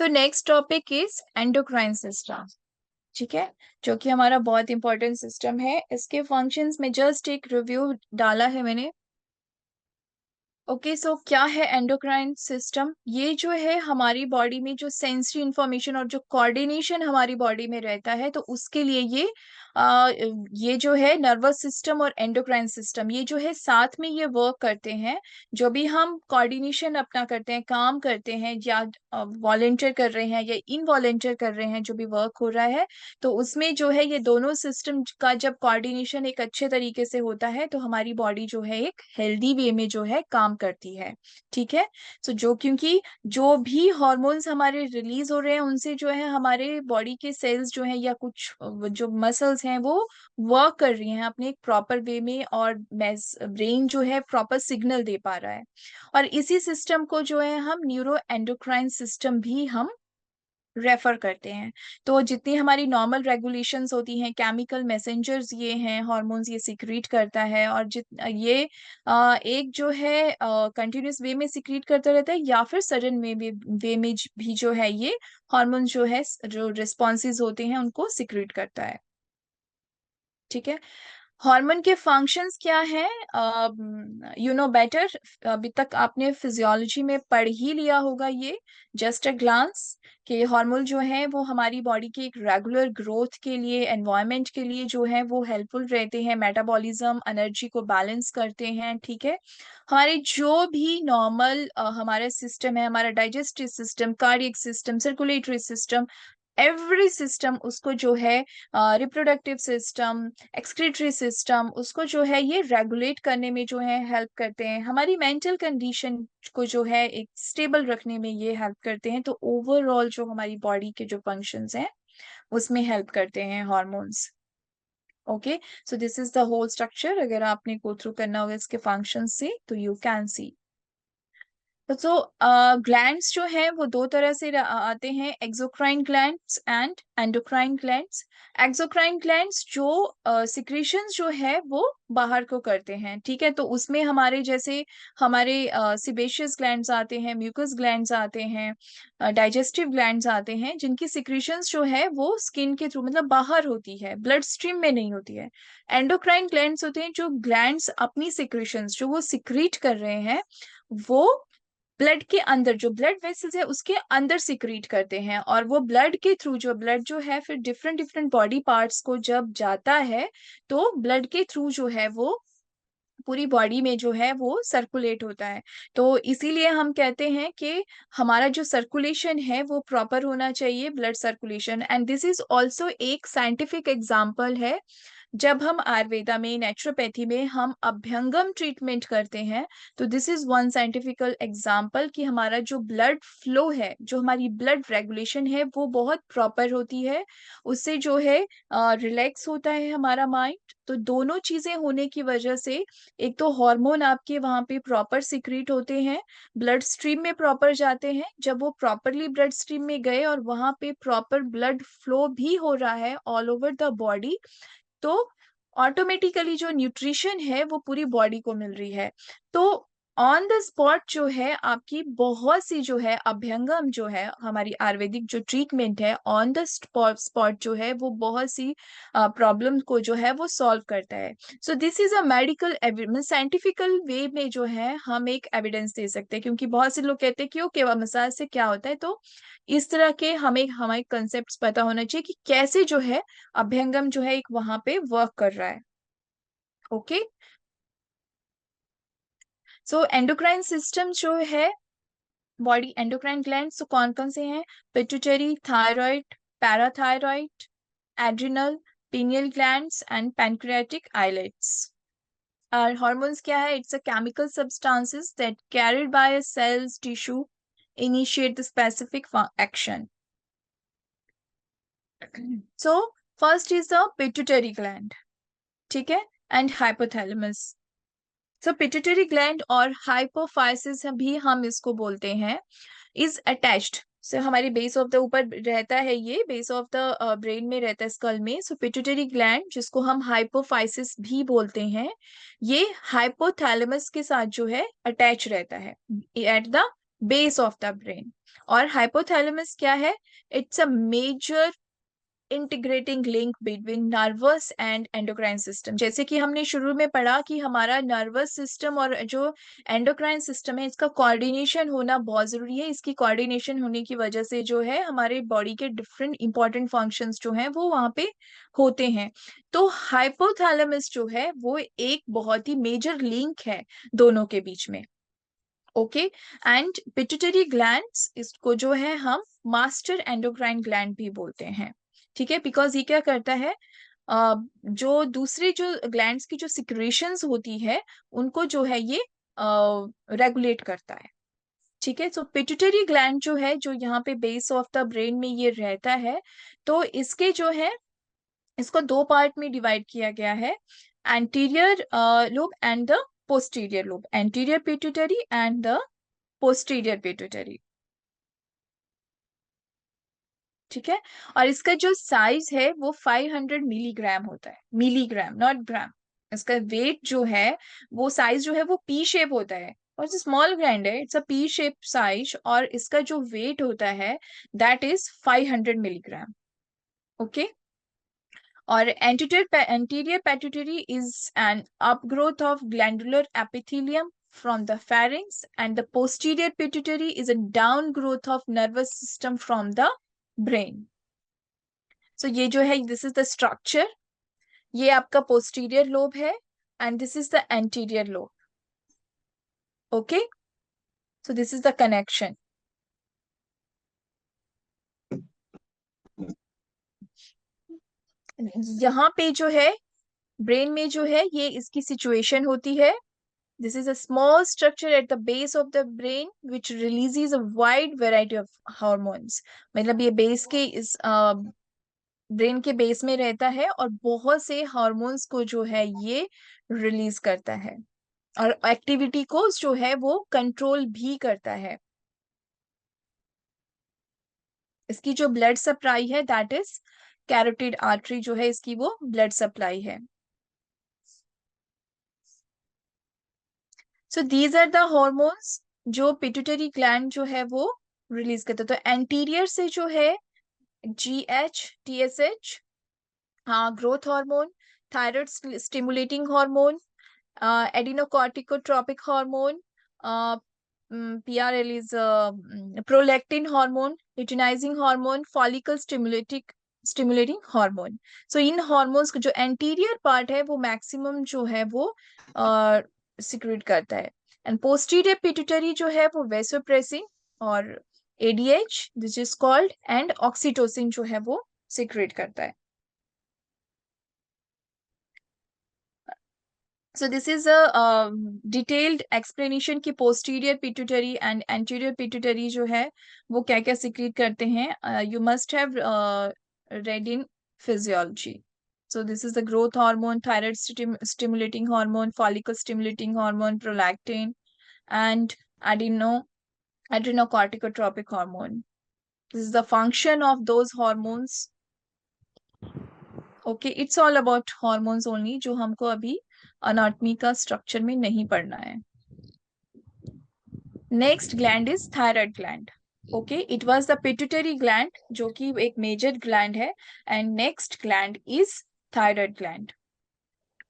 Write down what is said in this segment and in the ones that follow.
So next topic is endocrine system. ठीक है, जो कि हमारा बहुत इंपॉर्टेंट सिस्टम है। इसके फंक्शंस में जस्ट एक रिव्यू डाला है मैंने। ओके, सो क्या है एंडोक्राइन सिस्टम? ये जो है हमारी बॉडी में जो सेंसरी इंफॉर्मेशन और जो कोऑर्डिनेशन हमारी बॉडी में रहता है, तो उसके लिए ये जो है नर्वस सिस्टम और एंडोक्राइन सिस्टम, ये जो है साथ में ये वर्क करते हैं। जो भी हम कोऑर्डिनेशन अपना करते हैं, काम करते हैं, या वॉलेंटियर कर रहे हैं या इनवॉलेंटियर कर रहे हैं, जो भी वर्क हो रहा है, तो उसमें जो है ये दोनों सिस्टम का जब कोऑर्डिनेशन एक अच्छे तरीके से होता है, तो हमारी बॉडी जो है एक हेल्दी वे में जो है काम करती है। ठीक है, तो क्योंकि जो भी हॉर्मोन्स हमारे रिलीज हो रहे हैं, उनसे जो है हमारे बॉडी के सेल्स जो है या कुछ जो मसल्स हैं वो वर्क कर रही हैं अपने एक प्रॉपर वे में, और ब्रेन जो है प्रॉपर सिग्नल दे पा रहा है। और इसी सिस्टम को जो है हम न्यूरो एंडोक्राइन सिस्टम भी हम रेफर करते हैं। तो जितनी हमारी नॉर्मल रेगुलेशंस होती हैं, केमिकल मैसेंजर्स ये हैं, हार्मोन्स ये सिक्रीट करता है, और एक जो है कंटिन्यूस वे में सिक्रीट करता रहता है, या फिर सडन वे में भी जो है ये हार्मोन्स जो है जो रिस्पॉन्सेज होते हैं उनको सिक्रीट करता है। ठीक है, हार्मोन के फंक्शंस क्या है? यू नो बेटर, अभी तक आपने फिजियोलॉजी में पढ़ ही लिया होगा ये, जस्ट अ ग्लांस, कि हार्मोन जो है वो हमारी बॉडी के एक रेगुलर ग्रोथ के लिए, एनवायरनमेंट के लिए जो है वो हेल्पफुल रहते हैं, मेटाबॉलिज्म, एनर्जी को बैलेंस करते हैं। ठीक है, हमारे जो भी नॉर्मल हमारा सिस्टम है, हमारा digestive system, cardiac system, circulatory system, every system उसको जो है, रिप्रोडक्टिव सिस्टम, एक्सक्रीटरी सिस्टम, उसको जो है ये रेगुलेट करने में जो है हेल्प करते हैं। हमारी मेंटल कंडीशन को जो है एक स्टेबल रखने में ये हेल्प करते हैं। तो ओवरऑल जो हमारी बॉडी के जो फंक्शंस हैं उसमें हेल्प करते हैं hormones. Okay, so this is the whole structure. अगर आपने गो थ्रू करना होगा इसके फंक्शंस से, तो यू कैन सी। तो ग्लैंड्स जो है वो दो तरह से आते हैं, exocrine glands and endocrine glands. Exocrine glands जो सिक्रीशंस जो है वो बाहर को करते हैं। ठीक है, तो उसमें हमारे जैसे हमारे सिबेशियस ग्लैंड्स आते हैं, म्यूकस ग्लैंड्स आते हैं, डाइजेस्टिव ग्लैंड्स आते हैं, जिनकी सिक्रीशंस जो है वो स्किन के थ्रू, मतलब बाहर होती है, ब्लड स्ट्रीम में नहीं होती है। एंडोक्राइन ग्लैंड्स होते हैं जो ग्लैंड्स अपनी सिक्रीशंस जो वो सिक्रीट कर रहे हैं, वो ब्लड के अंदर, जो ब्लड वेसल्स है उसके अंदर सिक्रीट करते हैं, और वो ब्लड के थ्रू, जो ब्लड जो है फिर डिफरेंट डिफरेंट बॉडी पार्ट्स को जब जाता है, तो ब्लड के थ्रू जो है वो पूरी बॉडी में जो है वो सर्कुलेट होता है। तो इसीलिए हम कहते हैं कि हमारा जो सर्कुलेशन है वो प्रॉपर होना चाहिए, blood circulation. And this is also एक साइंटिफिक एग्जाम्पल है। जब हम आयुर्वेदा में, नेचुरोपैथी में हम अभ्यंगम ट्रीटमेंट करते हैं, तो this is one scientifical example कि हमारा जो ब्लड फ्लो है, जो हमारी ब्लड रेगुलेशन है, वो बहुत प्रॉपर होती है। उससे जो है रिलैक्स होता है हमारा माइंड। तो दोनों चीजें होने की वजह से, एक तो हार्मोन आपके वहां पे प्रॉपर सिक्रीट होते हैं, ब्लड स्ट्रीम में प्रॉपर जाते हैं। जब वो प्रॉपरली ब्लड स्ट्रीम में गए और वहां पे प्रॉपर ब्लड फ्लो भी हो रहा है ऑल ओवर द बॉडी, तो ऑटोमेटिकली जो न्यूट्रिशन है वो पूरी बॉडी को मिल रही है। तो ऑन द स्पॉट जो है आपकी बहुत सी जो है अभ्यंगम, जो है हमारी आयुर्वेदिक जो ट्रीटमेंट है, ऑन द स्पॉट जो है वो बहुत सी प्रॉब्लम को जो है वो सॉल्व करता है। So this is a medical scientifical way में जो है हम एक एविडेंस दे सकते हैं, क्योंकि बहुत से लोग कहते हैं कि ओके मसाज से क्या होता है। तो इस तरह के हमें हमारे कंसेप्ट पता होना चाहिए कि कैसे जो है अभ्यंगम जो है एक वहां पे वर्क कर रहा है। ओके, सो एंडोक्राइन सिस्टम जो है, बॉडी एंडोक्राइन ग्लैंड तो कौन कौन से हैं? Pituitary, thyroid, parathyroid, adrenal, pineal glands and pancreatic islets. Our hormones क्या है? It's a chemical substances that carried by a cell's tissue initiate the specific action. So first is the pituitary gland, ठीक है, and hypothalamus. So pituitary gland और hypophysis भी हम इसको बोलते हैं, is attached, so हमारी बेस ऑफ द ऊपर रहता है, ये बेस ऑफ द ब्रेन में रहता है, स्कल में। सो पिट्यूटरी ग्लैंड, जिसको हम हाइपोफाइसिस भी बोलते हैं, ये हाइपोथैलेमस के साथ जो है अटैच रहता है, at the base of the brain. और हाइपोथैलेमस क्या है? It's a major integrating link between nervous and endocrine system. जैसे कि हमने शुरू में पढ़ा कि हमारा नर्वस सिस्टम और जो एंडोक्राइन सिस्टम है, इसका कोऑर्डिनेशन होना बहुत जरूरी है। इसकी कोऑर्डिनेशन होने की वजह से जो है हमारे बॉडी के डिफरेंट इंपॉर्टेंट फंक्शंस जो हैं वो वहां पे होते हैं। तो हाइपोथैलेमस जो है वो एक बहुत ही मेजर लिंक है दोनों के बीच में। ओके। एंड पिट्यूटरी ग्लैंड्स, इसको जो है हम मास्टर एंडोक्राइन ग्लैंड भी बोलते हैं। ठीक है, बिकॉज ये क्या करता है, जो दूसरी जो ग्लैंड्स की जो सिक्रेशंस होती है उनको जो है ये रेगुलेट करता है। ठीक है, तो पिट्यूटरी ग्लैंड जो है, जो यहाँ पे बेस ऑफ द ब्रेन में ये रहता है, तो इसके जो है इसको दो पार्ट में डिवाइड किया गया है, anterior lobe and the posterior lobe, anterior pituitary and the posterior pituitary. ठीक है, और इसका जो साइज है वो 500 मिलीग्राम होता है, मिलीग्राम नॉट ग्राम। इसका वेट जो है, वो साइज जो है वो पी शेप होता है, और जो स्मॉल ग्लैंड है it's a P shape size, और इसका जो वेट होता है दैट इज 500 मिलीग्राम। ओके। और anterior pituitary is an upgrowth of glandular epithelium from the pharynx, and the posterior pituitary is a downgrowth of nervous system from the brain. So ये जो है, this is the structure, ये आपका posterior lobe है, and this is the anterior lobe. Okay, so this is the connection. यहाँ पे जो है ब्रेन में जो है ये इसकी सिचुएशन होती है। This is a small structure at the base of the brain which releases a wide variety of hormones. मतलब ये बेस के इस ब्रेन के बेस में रहता है और बहुत से हार्मोन्स को जो है ये रिलीज करता है, और एक्टिविटी को जो है वो कंट्रोल भी करता है। इसकी जो ब्लड सप्लाई है दैट इज कैरोटिड आर्टरी, जो है इसकी वो ब्लड सप्लाई है। So these are the hormones जो पिट्यूटरी ग्लैंड जो है वो रिलीज करता है। तो एंटीरियर से जो है GH, TSH, हाँ, growth hormone, thyroid stimulating hormone, adenocorticotropic hormone, PRL is prolactin hormone, luteinizing hormone, follicle stimulating hormone. So इन हार्मोन्स का जो एंटीरियर पार्ट है वो मैक्सिमम जो है वो सिक्रेट करता है। एंड पोस्टीरियर पिट्यूटरी जो है वो वेसोप्रेसिन और ADH this is called, and oxytocin जो है वो सिक्रेट करता है। So this is a detailed explanation कि posterior pituitary and anterior pituitary जो है वो क्या क्या secrete करते हैं। You must have read in physiology. So this is the growth hormone, thyroid stimulating hormone, follicle stimulating hormone, prolactin, and adrenocorticotropic hormone. This is the function of those hormones. Okay, it's all about hormones only, जो हमको अभी anatomy का structure में नहीं पढ़ना है। Next gland is thyroid gland. Okay, it was the pituitary gland जो कि एक मेजर ग्लैंड है, and next gland is thyroid gland.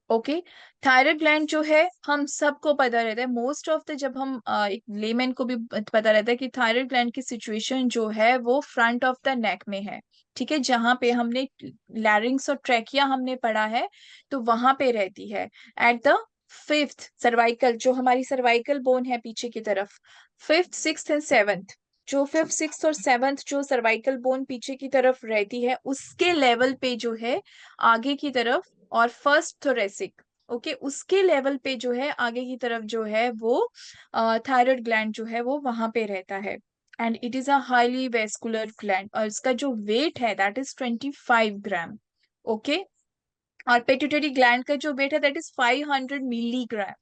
Okay, thyroid gland जो है हम सबको पता रहता है, मोस्ट ऑफ द, जब हम एक लेमैन को भी पता रहता है कि थायराइड ग्लैंड की सिचुएशन जो है वो फ्रंट ऑफ द नेक में है। ठीक है, जहां पे हमने लैरिंग्स और ट्रैकिया हमने पढ़ा है, तो वहां पे रहती है एट द फिफ्थ सर्वाइकल, जो हमारी सर्वाइकल बोन है पीछे की तरफ, फिफ्थ, सिक्स्थ एंड सेवंथ, जो फिफ्थ, सिक्स्थ और सेवंथ जो सर्वाइकल बोन पीछे की तरफ रहती है उसके लेवल पे जो है आगे की तरफ, और फर्स्ट थोरेसिक, ओके, उसके लेवल पे जो है आगे की तरफ जो है वो थायराइड ग्लैंड जो है वो वहां पे रहता है। And it is a highly vascular gland, और इसका जो वेट है दैट इज 25 ग्राम। ओके, और पिट्यूटरी ग्लैंड का जो वेट है दैट इज 500 मिलीग्राम।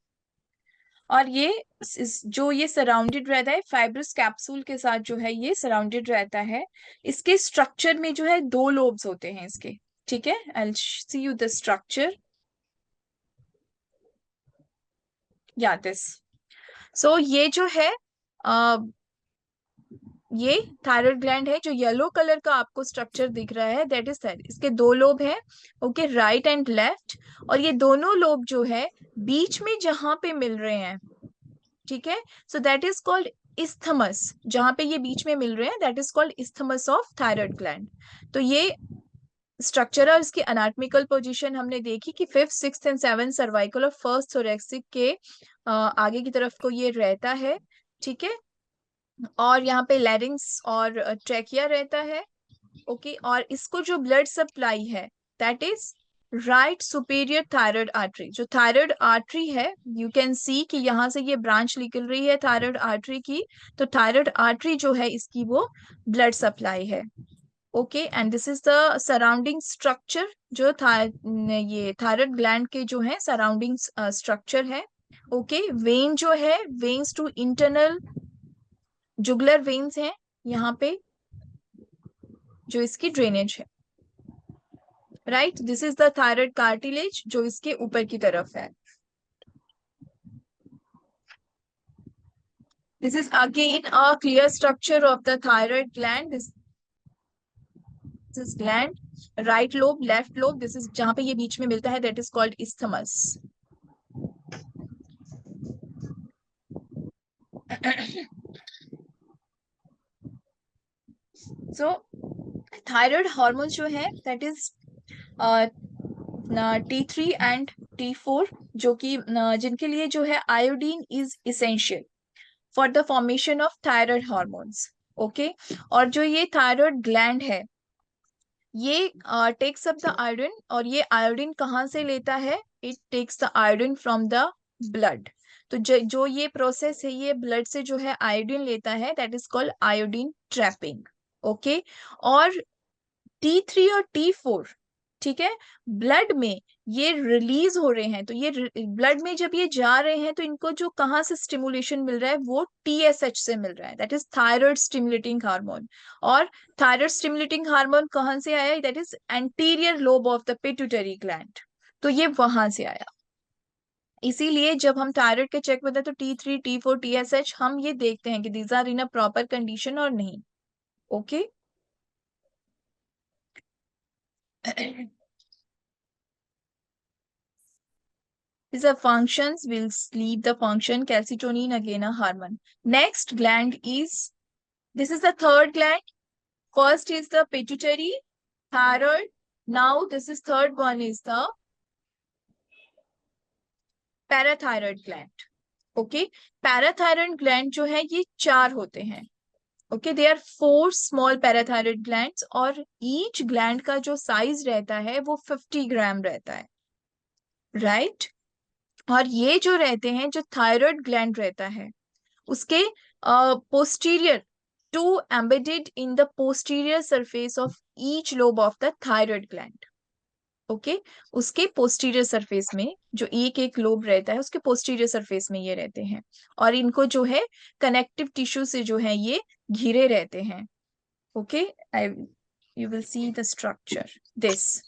और ये जो ये सराउंडेड रहता है फाइब्रस कैप्सूल के साथ, जो है ये सराउंडेड रहता है। इसके स्ट्रक्चर में जो है दो लोब्स होते हैं इसके। ठीक है, आई सी यू द स्ट्रक्चर, या दिस। सो ये जो है ये थायराइड ग्लैंड है, जो येलो कलर का आपको स्ट्रक्चर दिख रहा है, दैट इज थायराइड। इसके दो लोब है, ओके, राइट एंड लेफ्ट। और ये दोनों लोब जो है बीच में जहां पे मिल रहे हैं, ठीक है, so that is called isthmus। जहां पे ये बीच में मिल रहे हैं, that is called isthmus of thyroid gland. तो ये स्ट्रक्चर और इसकी अनाटमिकल पोजीशन हमने देखी कि fifth, sixth and seven cervical और फर्स्ट थोरैसिक के आगे की तरफ को ये रहता है, ठीक है। और यहाँ पे लैरिंग्स और ट्रेकिया रहता है, ओके। और इसको जो ब्लड सप्लाई है, that is right superior thyroid artery. जो थायराइड आर्टरी है, यू कैन सी कि यहाँ से ये ब्रांच निकल रही है थायराइड आर्टरी की। तो थायराइड आर्टरी जो है इसकी वो ब्लड सप्लाई है, okay. And this is the surrounding structure, जो ये थायराइड ग्लैंड के जो है सराउंडिंग स्ट्रक्चर है, ओके। वेन जो है, veins to internal jugular veins हैं यहाँ पे, जो इसकी ड्रेनेज है, right. This is the thyroid cartilage जो इसके ऊपर की तरफ है। This is again a clear structure of the thyroid gland. This is gland, right lobe, left lobe, this is जहां पे ये बीच में मिलता है, that is called isthmus। So thyroid hormone जो है, that is T3 and T4, जो कि जिनके लिए जो है iodine is essential for the formation of thyroid hormones, okay. और जो ये थायराइड ग्लैंड है, ये टेक्स अप द आयोडीन। और ये आयोडीन कहाँ से लेता है? It takes the iodine from the blood. तो जो ये प्रोसेस है, ये ब्लड से जो है आयोडीन लेता है, that is called iodine trapping, okay. और T3 और T4, ठीक है, ब्लड में ये रिलीज हो रहे हैं। तो ये ब्लड में जब ये जा रहे हैं, तो इनको जो कहाँ से स्टिमुलेशन मिल रहा है, वो TSH से मिल रहा है, that is thyroid stimulating hormone. और थायराइड स्टिमुलेटिंग हार्मोन कहाँ से आया? That is anterior lobe of the pituitary gland. तो ये वहां से आया। इसीलिए जब हम थायराइड के चेक होता है, तो T3, T4, TSH हम ये देखते हैं कि these are in a proper condition और नहीं, okay. These are functions. We'll leave the function. Calcitonin again a hormone. Next gland is, this is the third gland. First is the pituitary, thyroid. Now this is third one is the parathyroid gland. Okay. Parathyroid gland जो है ये चार होते हैं. Okay, there are four small parathyroid glands और each gland का जो size रहता है वो 50 ग्राम रहता है, right? और ये जो रहते हैं, जो थायराइड ग्लैंड रहता है, उसके posterior two embedded in the posterior surface of each lobe of the thyroid gland, okay. उसके पोस्टीरियर सरफेस में जो एक एक लोब रहता है, उसके पोस्टीरियर सरफेस में ये रहते हैं। और इनको जो है कनेक्टिव टिश्यू से जो है ये घिरे रहते हैं, okay. I you will see the structure this.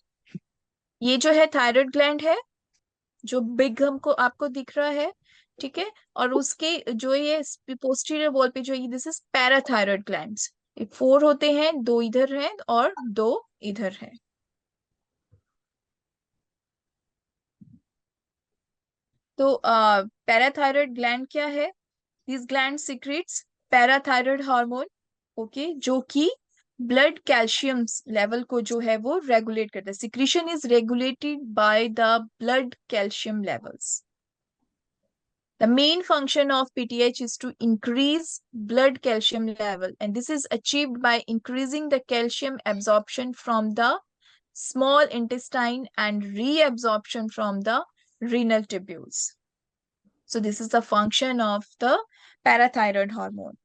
ये जो है थायराइड ग्लैंड है, जो बिग हमको आपको दिख रहा है, ठीक है। और उसके जो ये पोस्टीरियर वॉल पे जो ये, दिस इज पैराथायरॉयड ग्लैंड्स। ये फोर होते हैं, दो इधर हैं और दो इधर है। तो पैराथायरॉयड ग्लैंड क्या है? This gland secretes parathyroid hormone, okay, जो कि ब्लड कैल्शियम लेवल को जो है वो रेगुलेट करता है। Secretion is regulated by the blood calcium levels. The main function of PTH is to increase blood calcium level, and this is achieved by increasing the calcium absorption from the small intestine and reabsorption from the renal tubules. So this is the function of the parathyroid hormone.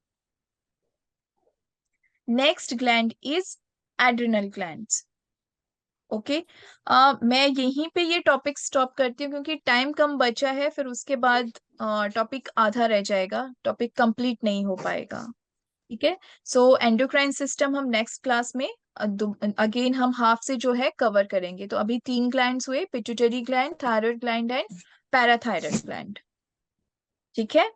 Next gland is adrenal glands. Okay, मैं यहीं पे ये topic stop करती हूँ क्योंकि time कम बचा है, फिर उसके बाद टॉपिक आधा रह जाएगा, टॉपिक कंप्लीट नहीं हो पाएगा, ठीक है। सो एंडोक्राइन सिस्टम हम नेक्स्ट क्लास में अगेन हम हाफ से जो है कवर करेंगे। तो अभी तीन ग्लैंड्स हुए, pituitary gland, thyroid gland and parathyroid gland, ठीक है।